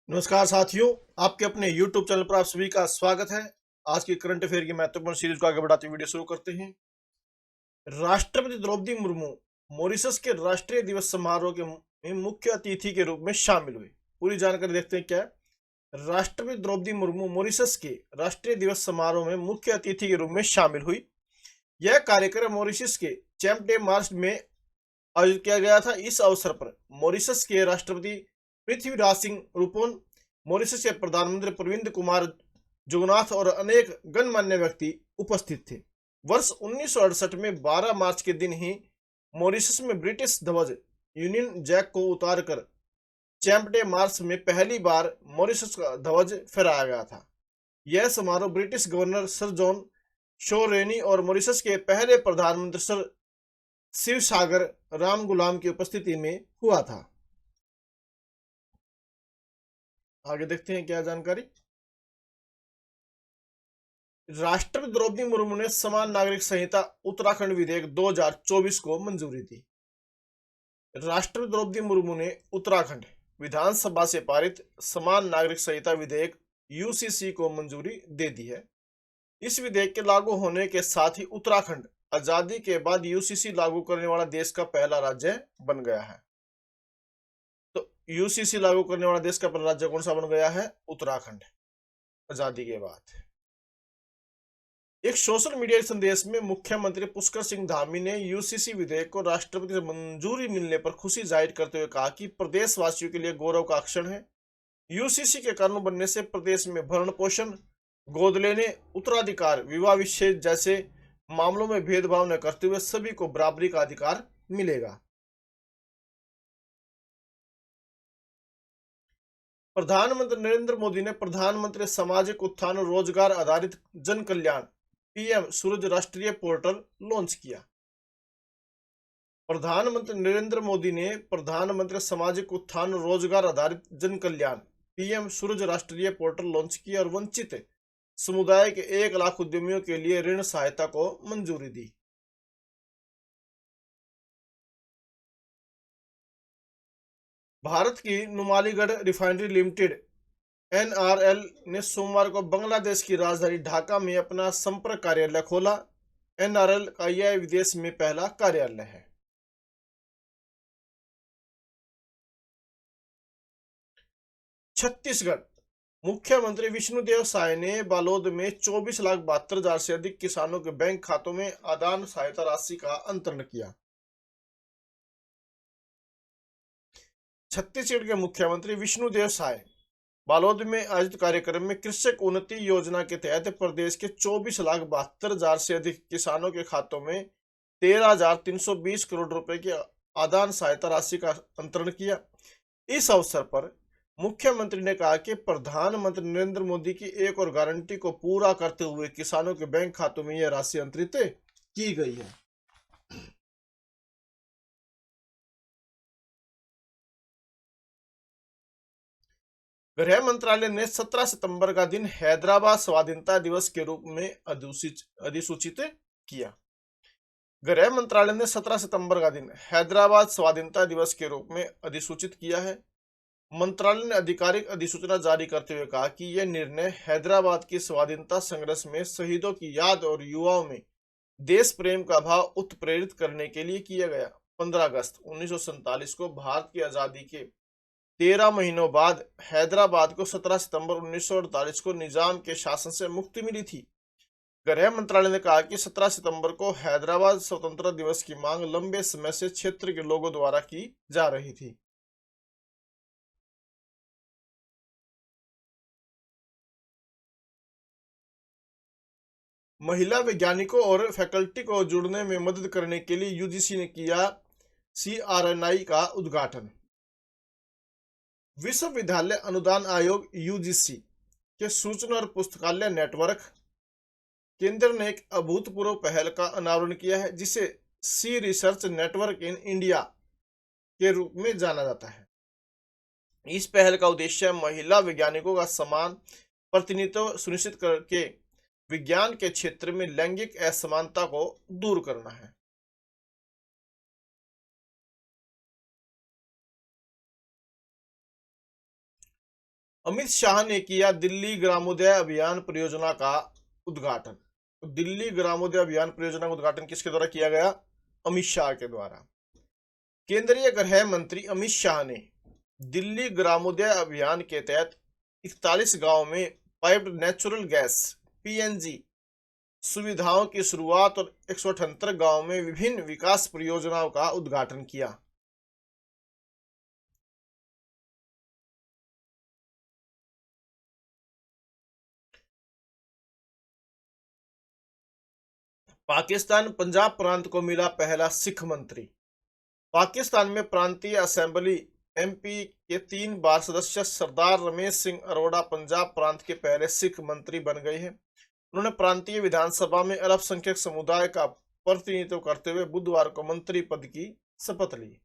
नमस्कार साथियों, आपके अपने YouTube चैनल पर आप सभी का स्वागत है। आज की करंट अफेयर की महत्वपूर्ण सीरीज को आगे बढ़ाते हुए वीडियो शुरू करते हैं। राष्ट्रपति द्रौपदी मुर्मू मॉरिशस के राष्ट्रीय दिवस समारोह के में मुख्य अतिथि के रूप में शामिल हुए। पूरी जानकारी देखते हैं क्या है। राष्ट्रपति द्रौपदी मुर्मू मॉरिशस के राष्ट्रीय दिवस समारोह में मुख्य अतिथि के रूप में शामिल हुई। यह कार्यक्रम मॉरिशस के चैम्प डे मार्च में आयोजित किया गया था। इस अवसर पर मॉरिशस के राष्ट्रपति पृथ्वीराज सिंह रूपोन, मॉरिशस के प्रधानमंत्री प्रविंद कुमार जुगनाथ और अनेक गणमान्य व्यक्ति उपस्थित थे। वर्ष 1968 में 12 मार्च के दिन ही मॉरिशस में ब्रिटिश ध्वज यूनियन जैक को उतारकर चैम्प डे मार्च में पहली बार मॉरिशस का ध्वज फहराया गया था। यह समारोह British governor sir John Shaw Rennie और मॉरिशस के पहले प्रधानमंत्री sir Seewoosagur Ramgoolam की उपस्थिति में हुआ था। आगे देखते हैं क्या जानकारी। राष्ट्रपति द्रौपदी मुर्मू ने समान नागरिक संहिता उत्तराखंड विधेयक 2024 को मंजूरी दी। राष्ट्रपति द्रौपदी मुर्मू ने उत्तराखंड विधानसभा से पारित समान नागरिक संहिता विधेयक यूसीसी को मंजूरी दे दी है। इस विधेयक के लागू होने के साथ ही उत्तराखंड आजादी के बाद यूसीसी लागू करने वाला देश का पहला राज्य बन गया है। तो यूसीसी लागू करने वाला देश का पहला राज्य कौन सा बन गया है? उत्तराखंड, आजादी के बाद। एक सोशल मीडिया संदेश में मुख्यमंत्री पुष्कर सिंह धामी ने यूसीसी विधेयक को राष्ट्रपति से मंजूरी मिलने पर खुशी जाहिर करते हुए कहा कि प्रदेशवासियों के लिए गौरव का क्षण है। यूसीसी के कानून बनने से प्रदेश में भरण पोषण, गोद लेने, उत्तराधिकार, विवाह विच्छेद जैसे मामलों में भेदभाव न करते हुए सभी को बराबरी का अधिकार मिलेगा। प्रधानमंत्री नरेंद्र मोदी ने प्रधानमंत्री सामाजिक उत्थान और रोजगार आधारित जन कल्याण पीएम सूरज राष्ट्रीय पोर्टल लॉन्च किया। प्रधानमंत्री नरेंद्र मोदी ने प्रधानमंत्री सामाजिक उत्थान और रोजगार आधारित जन कल्याण पीएम सूरज राष्ट्रीय पोर्टल लॉन्च किया और वंचित समुदाय के 1 लाख उद्यमियों के लिए ऋण सहायता को मंजूरी दी। भारत की नुमालीगढ़ रिफाइनरी लिमिटेड एनआरएल ने सोमवार को बांग्लादेश की राजधानी ढाका में अपना संपर्क कार्यालय खोला। एनआरएल का यह विदेश में पहला कार्यालय है। छत्तीसगढ़ मुख्यमंत्री विष्णुदेव साय ने बालोद में 24,72,000 से अधिक किसानों के बैंक खातों में आदान सहायता राशि का अंतरण किया। छत्तीसगढ़ के मुख्यमंत्री विष्णुदेव साय बालोद में आयोजित कार्यक्रम में कृषक उन्नति योजना के तहत प्रदेश के 24,72,000 से अधिक किसानों के खातों में 13,320 करोड़ रुपए की आदान सहायता राशि का अंतरण किया। इस अवसर पर मुख्यमंत्री ने कहा कि प्रधानमंत्री नरेंद्र मोदी की एक और गारंटी को पूरा करते हुए किसानों के बैंक खातों में यह राशि अंतरित की गई है। गृह मंत्रालय ने 17 सितंबर का दिन हैदराबाद स्वाधीनता दिवस के रूप में अधिसूचित किया। गृह मंत्रालय ने 17 सितंबर का दिन हैदराबाद स्वाधीनता दिवस के रूप में अधिसूचित किया है। मंत्रालय ने आधिकारिक अधिसूचना जारी करते हुए कहा कि यह निर्णय हैदराबाद की स्वाधीनता संघर्ष में शहीदों की याद और युवाओं में देश प्रेम का भाव उत्प्रेरित करने के लिए किया गया। 15 अगस्त 1947 को भारत की आजादी के 13 महीनों बाद हैदराबाद को 17 सितंबर 1948 को निजाम के शासन से मुक्ति मिली थी। गृह मंत्रालय ने कहा कि 17 सितंबर को हैदराबाद स्वतंत्रता दिवस की मांग लंबे समय से क्षेत्र के लोगों द्वारा की जा रही थी। महिला वैज्ञानिकों और फैकल्टी को जुड़ने में मदद करने के लिए यूजीसी ने किया सीआरएनआई का उद्घाटन। विश्वविद्यालय अनुदान आयोग यूजीसी के सूचना और पुस्तकालय नेटवर्क केंद्र ने एक अभूतपूर्व पहल का अनावरण किया है, जिसे सी रिसर्च नेटवर्क इन इंडिया के रूप में जाना जाता है। इस पहल का उद्देश्य महिला वैज्ञानिकों का समान प्रतिनिधित्व सुनिश्चित करके विज्ञान के क्षेत्र में लैंगिक असमानता को दूर करना है। अमित शाह ने किया दिल्ली ग्रामोदय अभियान परियोजना का उद्घाटन। तो दिल्ली ग्रामोदय अभियान परियोजना का उद्घाटन किसके द्वारा किया गया? अमित शाह के द्वारा। केंद्रीय गृह मंत्री अमित शाह ने दिल्ली ग्रामोदय अभियान के तहत 41 गांव में पाइप्ड नेचुरल गैस पीएनजी सुविधाओं की शुरुआत और 178 गांव में विभिन्न विकास परियोजनाओं का उद्घाटन किया। पाकिस्तान पंजाब प्रांत को मिला पहला सिख मंत्री। पाकिस्तान में प्रांतीय असेंबली एमपी के 3 बार सदस्य सरदार रमेश सिंह अरोड़ा पंजाब प्रांत के पहले सिख मंत्री बन गए हैं। उन्होंने प्रांतीय विधानसभा में अल्पसंख्यक समुदाय का प्रतिनिधित्व करते हुए बुधवार को मंत्री पद की शपथ ली।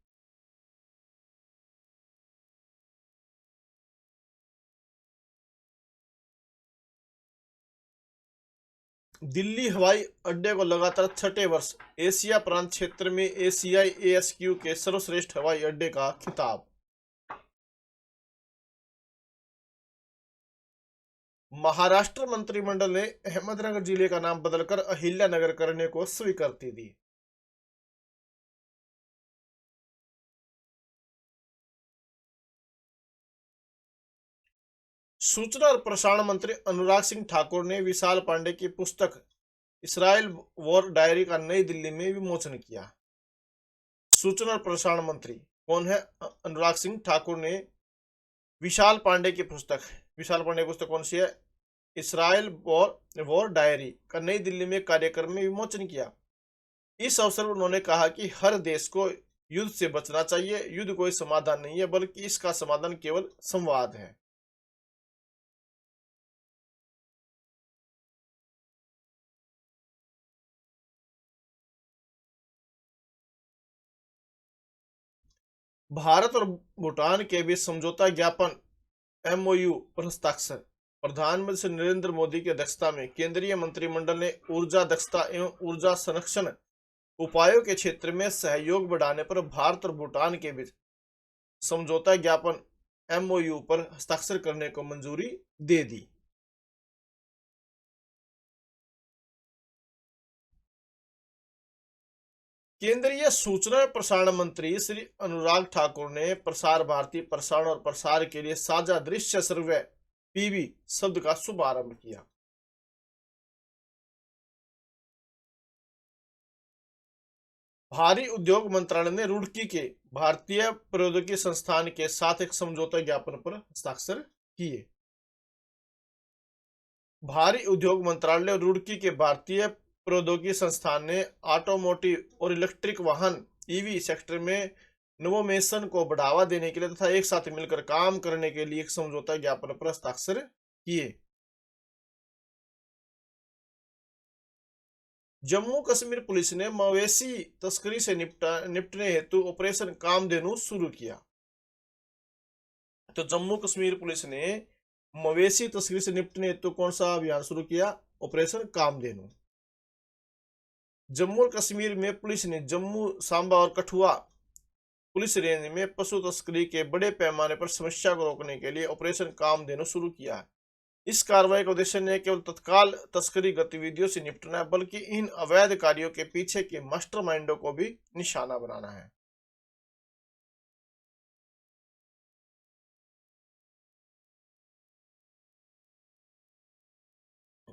दिल्ली हवाई अड्डे को लगातार छठे वर्ष एशिया प्रांत क्षेत्र में एशियाई एएसक्यू के सर्वश्रेष्ठ हवाई अड्डे का खिताब। महाराष्ट्र मंत्रिमंडल ने अहमदनगर जिले का नाम बदलकर अहिल्यानगर करने को स्वीकृति दी। सूचना और प्रसारण मंत्री अनुराग सिंह ठाकुर ने विशाल पांडे की पुस्तक इसराइल वॉर डायरी का नई दिल्ली में विमोचन किया। सूचना और प्रसारण मंत्री कौन है? अनुराग सिंह ठाकुर ने विशाल पांडे की पुस्तक कौन सी है? इसराइल वॉर डायरी का नई दिल्ली में कार्यक्रम में विमोचन किया। इस अवसर पर उन्होंने कहा कि हर देश को युद्ध से बचना चाहिए। युद्ध कोई समाधान नहीं है, बल्कि इसका समाधान केवल संवाद है। भारत और भूटान के बीच समझौता ज्ञापन एमओयू पर हस्ताक्षर। प्रधानमंत्री नरेंद्र मोदी की अध्यक्षता में केंद्रीय मंत्रिमंडल ने ऊर्जा दक्षता एवं ऊर्जा संरक्षण उपायों के क्षेत्र में सहयोग बढ़ाने पर भारत और भूटान के बीच समझौता ज्ञापन एमओयू पर हस्ताक्षर करने को मंजूरी दे दी। केंद्रीय सूचना और प्रसारण मंत्री श्री अनुराग ठाकुर ने प्रसार भारती प्रसारण और प्रसार के लिए साझा दृश्य सर्वे पीवी शब्द का शुभारंभ किया। भारी उद्योग मंत्रालय ने रुड़की के भारतीय प्रौद्योगिकी संस्थान के साथ एक समझौता ज्ञापन पर हस्ताक्षर किए। भारी उद्योग मंत्रालय और रुड़की के भारतीय प्रौद्योगिकी संस्थान ने ऑटोमोटिव और इलेक्ट्रिक वाहन ईवी सेक्टर में नवोन्मेषण को बढ़ावा देने के लिए तथा एक साथ मिलकर काम करने के लिए एक समझौता ज्ञापन पर हस्ताक्षर किए। जम्मू कश्मीर पुलिस ने मवेशी तस्करी से निपटने हेतु ऑपरेशन कामधेनु शुरू किया। तो जम्मू कश्मीर पुलिस ने मवेशी तस्करी से निपटने हेतु कौन सा अभियान शुरू किया? ऑपरेशन कामधेनु। जम्मू और कश्मीर में पुलिस ने जम्मू, सांबा और कठुआ पुलिस रेंज में पशु तस्करी के बड़े पैमाने पर समस्या को रोकने के लिए ऑपरेशन कामधेनु शुरू किया है। इस कार्रवाई का उद्देश्य न केवल तत्काल तस्करी गतिविधियों से निपटना है, बल्कि इन अवैध कार्यों के पीछे के मास्टरमाइंडों को भी निशाना बनाना है।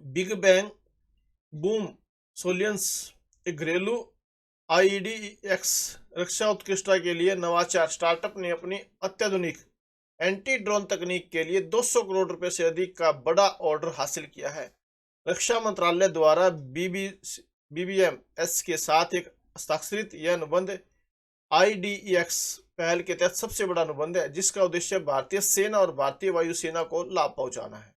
बिग बैंग बूम सोल्यूशंस एक घरेलू आईईडीएक्स रक्षा उत्कृष्टता के लिए नवाचार स्टार्टअप ने अपनी अत्याधुनिक एंटी ड्रोन तकनीक के लिए 200 करोड़ रुपए से अधिक का बड़ा ऑर्डर हासिल किया है। रक्षा मंत्रालय द्वारा बीबीएमएस के साथ एक हस्ताक्षरित यह अनुबंध आईडीईएक्स पहल के तहत सबसे बड़ा अनुबंध है, जिसका उद्देश्य भारतीय सेना और भारतीय वायुसेना को लाभ पहुंचाना है।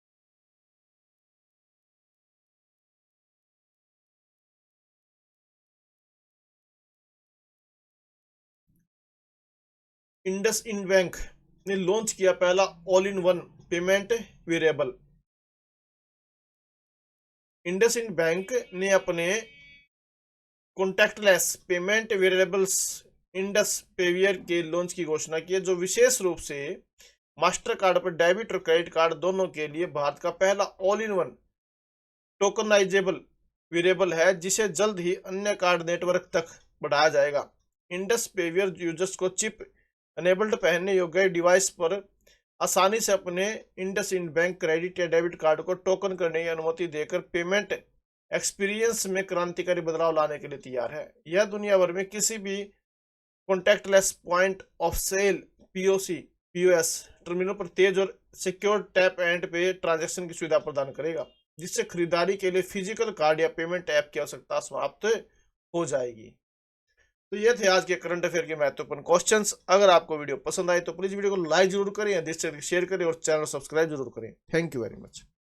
इंडसइंड बैंक ने लॉन्च किया पहला all in one payment variable. IndusInd bank ने अपने कॉन्टैक्टलेस पेमेंट वेरिएबल्स इंडस पेवियर के लॉन्च की घोषणा की है, जो विशेष रूप से मास्टर कार्ड पर डेबिट और क्रेडिट कार्ड दोनों के लिए भारत का पहला ऑल इन वन टोकनाइजेबल वेरिएबल है, जिसे जल्द ही अन्य कार्ड नेटवर्क तक बढ़ाया जाएगा। इंडस पेवियर यूजर्स को चिप अनेबल्ड पहनने योग्य डिवाइस पर आसानी से अपने इंडसइंड बैंक क्रेडिट या डेबिट कार्ड को टोकन करने की अनुमति देकर पेमेंट एक्सपीरियंस में क्रांतिकारी बदलाव लाने के लिए तैयार है। यह दुनिया भर में किसी भी contactless point of sale POS terminal पर तेज और secure tap and pay transaction की सुविधा प्रदान करेगा, जिससे खरीदारी के लिए फिजिकल कार्ड या पेमेंट ऐप की आवश्यकता समाप्त हो जाएगी। तो ये थे आज के करंट अफेयर के महत्वपूर्ण क्वेश्चंस। अगर आपको वीडियो पसंद आए तो प्लीज वीडियो को लाइक जरूर करें, अधिक से अधिक शेयर करें और चैनल सब्सक्राइब जरूर करें। Thank you very much.